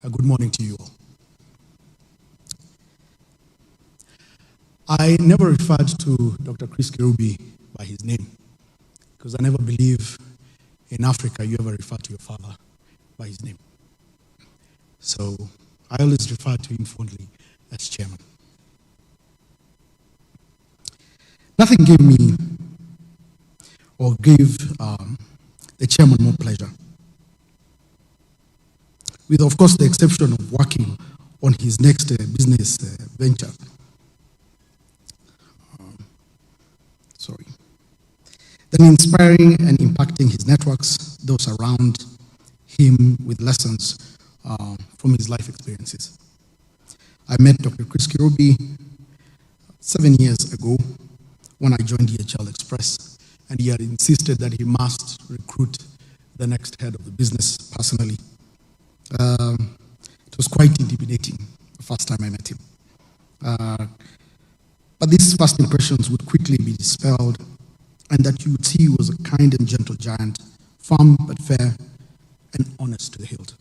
Good morning to you all. I never referred to Dr. Chris Kirubi by his name because I never believe in Africa you ever refer to your father by his name. So I always refer to him fondly as chairman. Nothing gave me or gave the chairman more pleasure, with, of course, the exception of working on his next business venture. Then inspiring and impacting his networks, those around him, with lessons from his life experiences. I met Dr. Chris Kirubi 7 years ago when I joined DHL Express, and he had insisted that he must recruit the next head of the business personally. It was quite intimidating the first time I met him. But these first impressions would quickly be dispelled, and that you would see he was a kind and gentle giant, firm but fair, and honest to the hilt.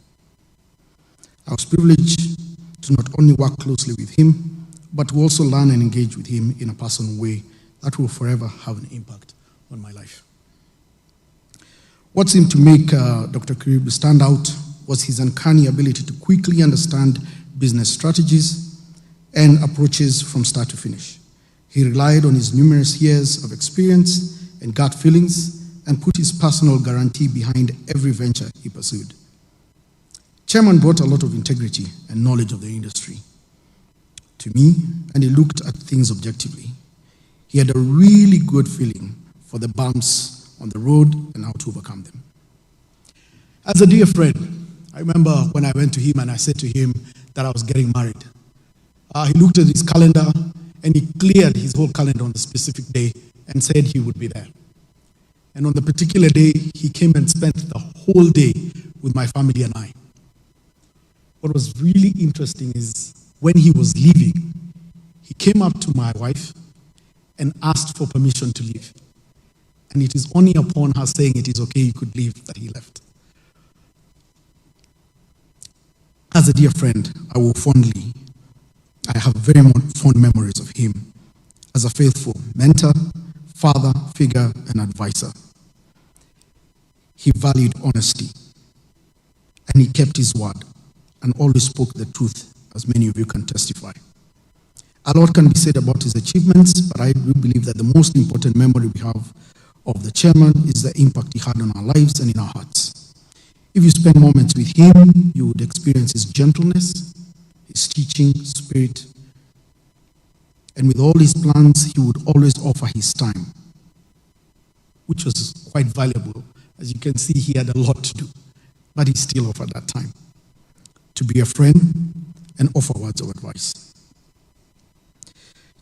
I was privileged to not only work closely with him, but to also learn and engage with him in a personal way that will forever have an impact on my life. What seemed to make Dr. Kirubi stand out was his uncanny ability to quickly understand business strategies and approaches from start to finish. He relied on his numerous years of experience and gut feelings and put his personal guarantee behind every venture he pursued. Chairman brought a lot of integrity and knowledge of the industry to me, and he looked at things objectively. He had a really good feeling for the bumps on the road and how to overcome them. As a dear friend, I remember when I went to him and I said to him that I was getting married. He looked at his calendar and he cleared his whole calendar on the specific day and said he would be there. And on the particular day, he came and spent the whole day with my family and I. What was really interesting is when he was leaving, he came up to my wife and asked for permission to leave. And it is only upon her saying it is okay, you could leave, that he left. As a dear friend, I have very fond memories of him as a faithful mentor, father, figure, and advisor. He valued honesty, and he kept his word, and always spoke the truth, as many of you can testify. A lot can be said about his achievements, but I do believe that the most important memory we have of the chairman is the impact he had on our lives and in our hearts. If you spend moments with him, you would experience his gentleness, his teaching spirit, and with all his plans, he would always offer his time, which was quite valuable. As you can see, he had a lot to do, but he still offered that time to be a friend and offer words of advice.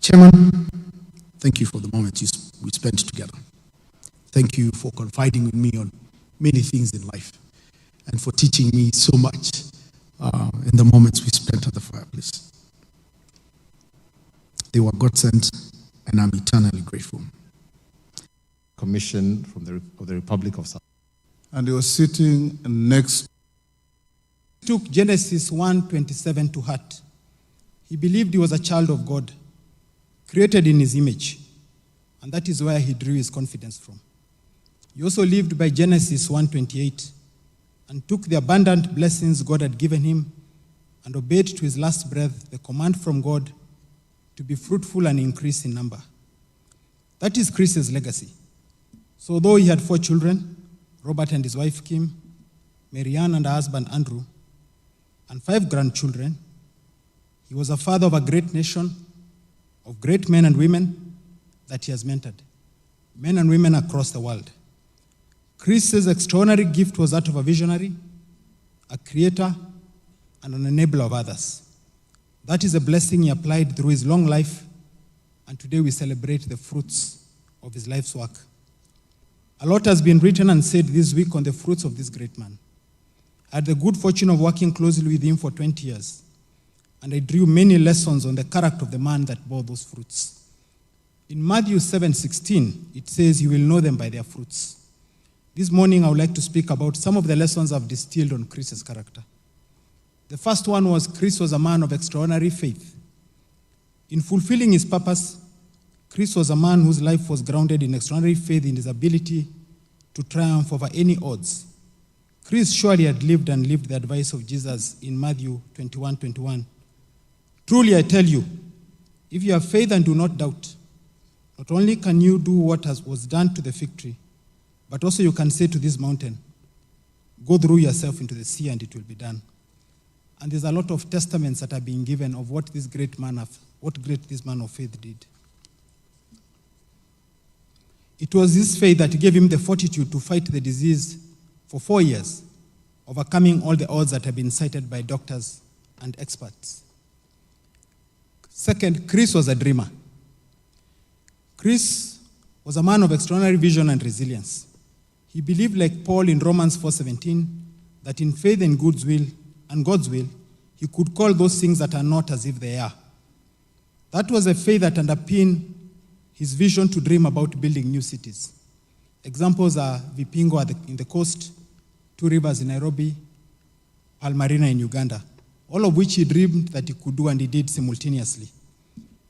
Chairman, thank you for the moments we spent together. Thank you for confiding with me on many things in life and for teaching me so much in the moments we spent at the fireplace. They were God-sent, and I'm eternally grateful. Commission from the Republic of South. And he was sitting next. He took Genesis 1:27 to heart. He believed he was a child of God, created in his image, and that is where he drew his confidence from. He also lived by Genesis 1:28 and took the abundant blessings God had given him and obeyed to his last breath the command from God to be fruitful and increase in number. That is Chris's legacy. So although he had 4 children, Robert and his wife Kim, Marianne and her husband Andrew, and 5 grandchildren, he was a father of a great nation, of great men and women that he has mentored, men and women across the world. Chris's extraordinary gift was that of a visionary, a creator, and an enabler of others. That is a blessing he applied through his long life, and today we celebrate the fruits of his life's work. A lot has been written and said this week on the fruits of this great man. I had the good fortune of working closely with him for 20 years, and I drew many lessons on the character of the man that bore those fruits. In Matthew 7:16, it says, "You will know them by their fruits." This morning, I would like to speak about some of the lessons I've distilled on Chris's character. The first one was Chris was a man of extraordinary faith. In fulfilling his purpose, Chris was a man whose life was grounded in extraordinary faith in his ability to triumph over any odds. Chris surely had lived and lived the advice of Jesus in Matthew 21:21. Truly I tell you, if you have faith and do not doubt, not only can you do what was done to the fig tree, but also you can say to this mountain, go through yourself into the sea and it will be done. And there's a lot of testaments that are being given of what this man of faith did. It was this faith that gave him the fortitude to fight the disease for 4 years, overcoming all the odds that have been cited by doctors and experts. Second, Chris was a dreamer. Chris was a man of extraordinary vision and resilience. He believed, like Paul in Romans 4:17, that in faith and God's will, he could call those things that are not as if they are. That was a faith that underpinned his vision to dream about building new cities. Examples are Vipingo in the coast, Two Rivers in Nairobi, Palmarina in Uganda, all of which he dreamed that he could do and he did simultaneously.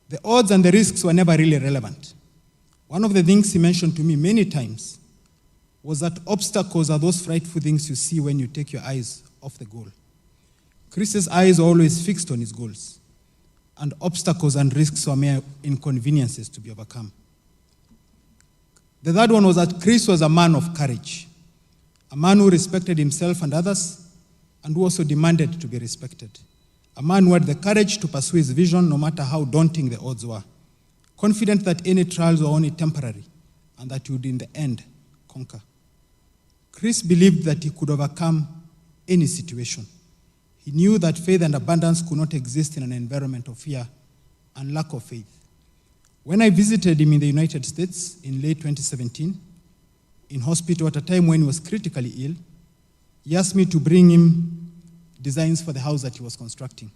The odds and the risks were never really relevant. One of the things he mentioned to me many times was that obstacles are those frightful things you see when you take your eyes off the goal. Chris's eyes were always fixed on his goals, and obstacles and risks were mere inconveniences to be overcome. The third one was that Chris was a man of courage, a man who respected himself and others, and who also demanded to be respected. A man who had the courage to pursue his vision no matter how daunting the odds were, confident that any trials were only temporary and that he would in the end conquer. Chris believed that he could overcome any situation. He knew that faith and abundance could not exist in an environment of fear and lack of faith. When I visited him in the United States in late 2017, in hospital at a time when he was critically ill, he asked me to bring him designs for the house that he was constructing.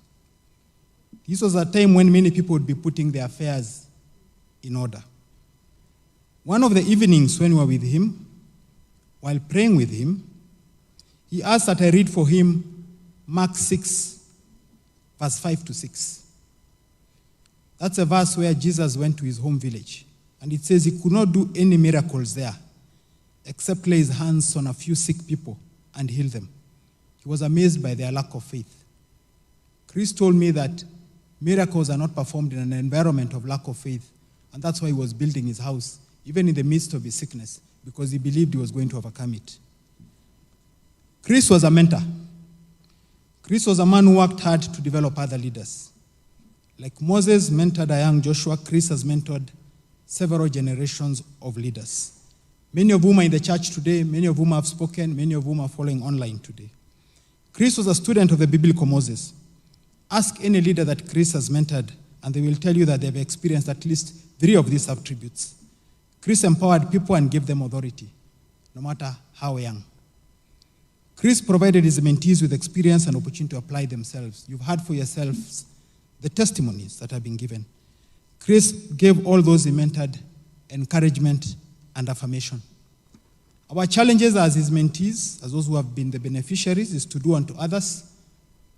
This was a time when many people would be putting their affairs in order. One of the evenings when we were with him, while praying with him, he asked that I read for him Mark 6, verse 5-6. That's a verse where Jesus went to his home village. And it says he could not do any miracles there, except lay his hands on a few sick people and heal them. He was amazed by their lack of faith. Chris told me that miracles are not performed in an environment of lack of faith, and that's why he was building his house, even in the midst of his sickness, because he believed he was going to overcome it. Chris was a mentor. Chris was a man who worked hard to develop other leaders. Like Moses mentored a young Joshua, Chris has mentored several generations of leaders. Many of whom are in the church today, many of whom have spoken, many of whom are following online today. Chris was a student of the biblical Moses. Ask any leader that Chris has mentored, and they will tell you that they've experienced at least 3 of these attributes. Chris empowered people and gave them authority, no matter how young. Chris provided his mentees with experience and opportunity to apply themselves. You've heard for yourselves the testimonies that have been given. Chris gave all those he mentored encouragement and affirmation. Our challenges as his mentees, as those who have been the beneficiaries, is to do unto others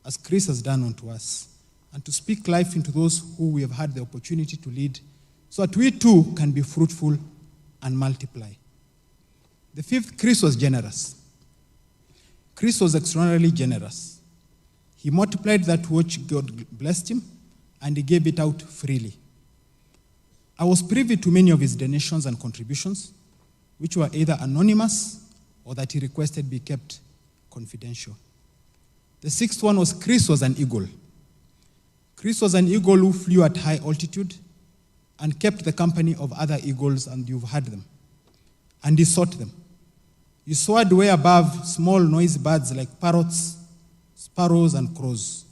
as Chris has done unto us, and to speak life into those who we have had the opportunity to lead, so that we too can be fruitful and multiply. The fifth, Chris was generous. Chris was extraordinarily generous. He multiplied that which God blessed him, and he gave it out freely. I was privy to many of his donations and contributions, which were either anonymous or that he requested be kept confidential. The sixth one was Chris was an eagle. Chris was an eagle who flew at high altitude and kept the company of other eagles, and you've heard them. And he sought them. He soared way above small noisy birds like parrots, sparrows, and crows.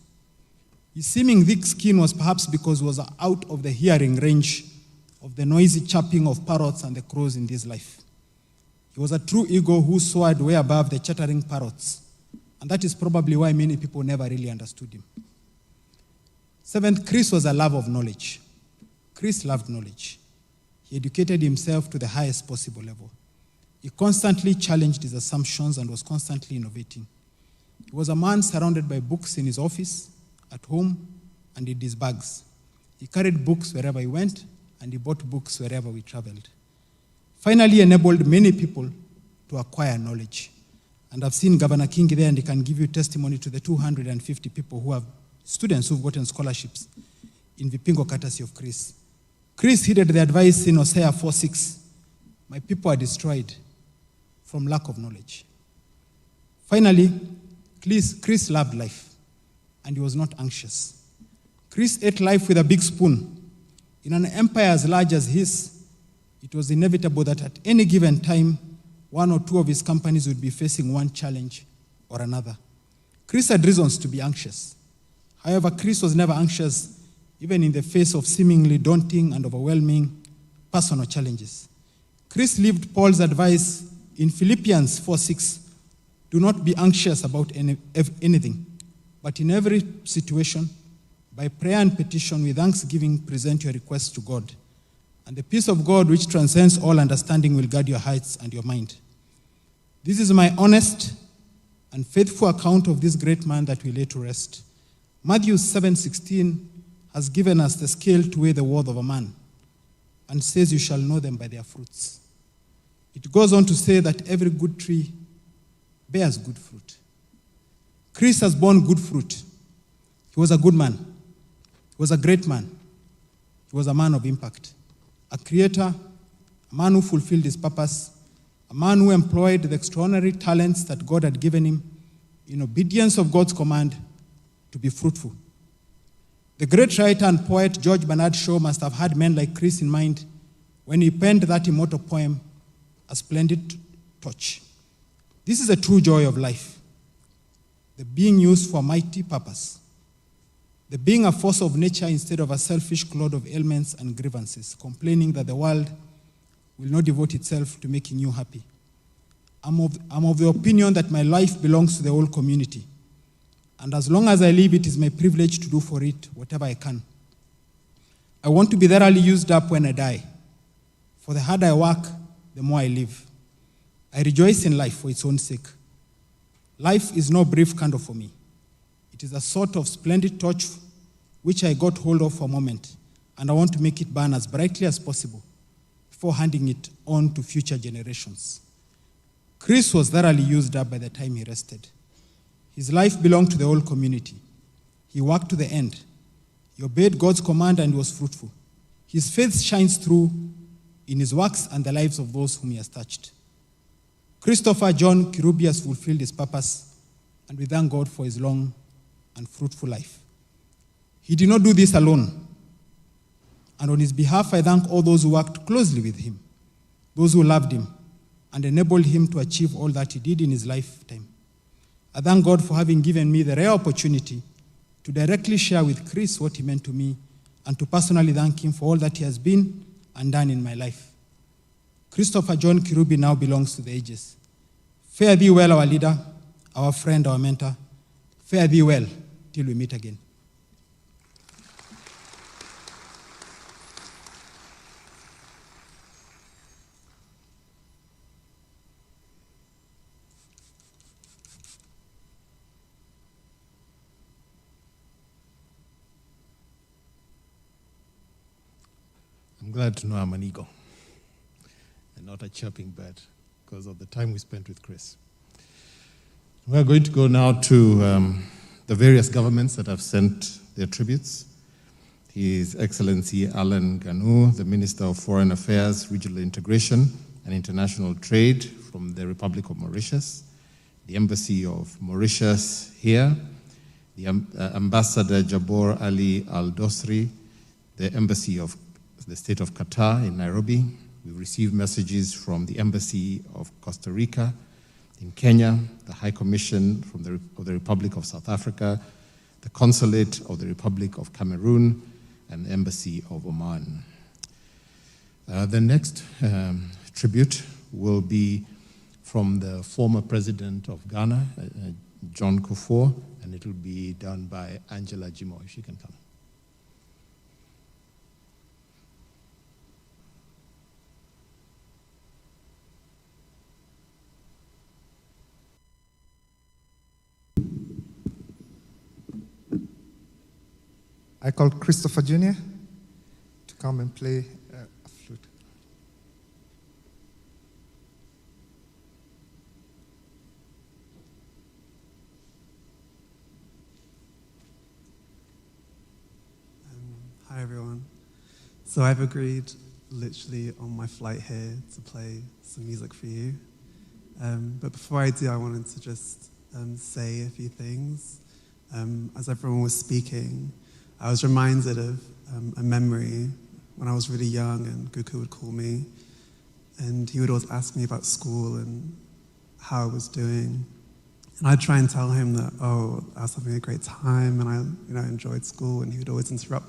His seeming thick skin was perhaps because he was out of the hearing range of the noisy chirping of parrots and the crows in this life. He was a true eagle who soared way above the chattering parrots, and that is probably why many people never really understood him. Seventh, Chris was a lover of knowledge. Chris loved knowledge. He educated himself to the highest possible level. He constantly challenged his assumptions and was constantly innovating. He was a man surrounded by books in his office, at home, and in his bags. He carried books wherever he went, and he bought books wherever we traveled. Finally, he enabled many people to acquire knowledge. And I've seen Governor King there, and he can give you testimony to the 250 people who have students who've gotten scholarships in Vipingo, courtesy of Chris. Chris heeded the advice in Hosea 4:6. My people are destroyed from lack of knowledge. Finally, Chris loved life, and he was not anxious. Chris ate life with a big spoon. In an empire as large as his, it was inevitable that at any given time, one or two of his companies would be facing one challenge or another. Chris had reasons to be anxious. However, Chris was never anxious, even in the face of seemingly daunting and overwhelming personal challenges. Chris lived Paul's advice in Philippians 4:6. Do not be anxious about anything, but in every situation, by prayer and petition with thanksgiving, present your requests to God. And the peace of God, which transcends all understanding, will guard your hearts and your mind. This is my honest and faithful account of this great man that we lay to rest. Matthew 7:16 has given us the scale to weigh the worth of a man, and says, you shall know them by their fruits. It goes on to say that every good tree bears good fruit. Chris has borne good fruit. He was a good man. He was a great man. He was a man of impact, a creator, a man who fulfilled his purpose, a man who employed the extraordinary talents that God had given him in obedience of God's command to be fruitful. The great writer and poet George Bernard Shaw must have had men like Chris in mind when he penned that immortal poem, A Splendid Torch. This is a true joy of life, the being used for a mighty purpose, the being a force of nature instead of a selfish clod of ailments and grievances, complaining that the world will not devote itself to making you happy. I'm of the opinion that my life belongs to the whole community, and as long as I live, it is my privilege to do for it whatever I can. I want to be thoroughly used up when I die, for the harder I work, the more I live. I rejoice in life for its own sake. Life is no brief candle for me. It is a sort of splendid torch which I got hold of for a moment, and I want to make it burn as brightly as possible before handing it on to future generations. Chris was thoroughly used up by the time he rested. His life belonged to the whole community. He worked to the end. He obeyed God's command and was fruitful. His faith shines through in his works and the lives of those whom he has touched. Christopher John Kirubi has fulfilled his purpose, and we thank God for his long and fruitful life. He did not do this alone. And on his behalf, I thank all those who worked closely with him, those who loved him, and enabled him to achieve all that he did in his lifetime. I thank God for having given me the rare opportunity to directly share with Chris what he meant to me, and to personally thank him for all that he has been and done in my life. Christopher John Kirubi now belongs to the ages. Fare thee well, our leader, our friend, our mentor. Fare thee well till we meet again. I'm glad to know I'm an eagle and not a chirping bird because of the time we spent with Chris. We're going to go now to the various governments that have sent their tributes. His Excellency Alan Ganu, the Minister of Foreign Affairs, Regional Integration and International Trade from the Republic of Mauritius, the Embassy of Mauritius here, the Ambassador Jabor Ali Al-Dosri, the Embassy of the State of Qatar in Nairobi. We've received messages from the Embassy of Costa Rica in Kenya, the High Commission of the Republic of South Africa, the Consulate of the Republic of Cameroon, and the Embassy of Oman. The next tribute will be from the former President of Ghana, John Kufuor, and it will be done by Angela Jimo, if she can come. I called Christopher Jr. to come and play a flute. Hi everyone. So I've agreed literally on my flight here to play some music for you. But before I do, I wanted to just say a few things. As everyone was speaking, I was reminded of a memory when I was really young and Guku would call me and he would always ask me about school and how I was doing. And I'd try and tell him that, oh, I was having a great time and I enjoyed school, and he would always interrupt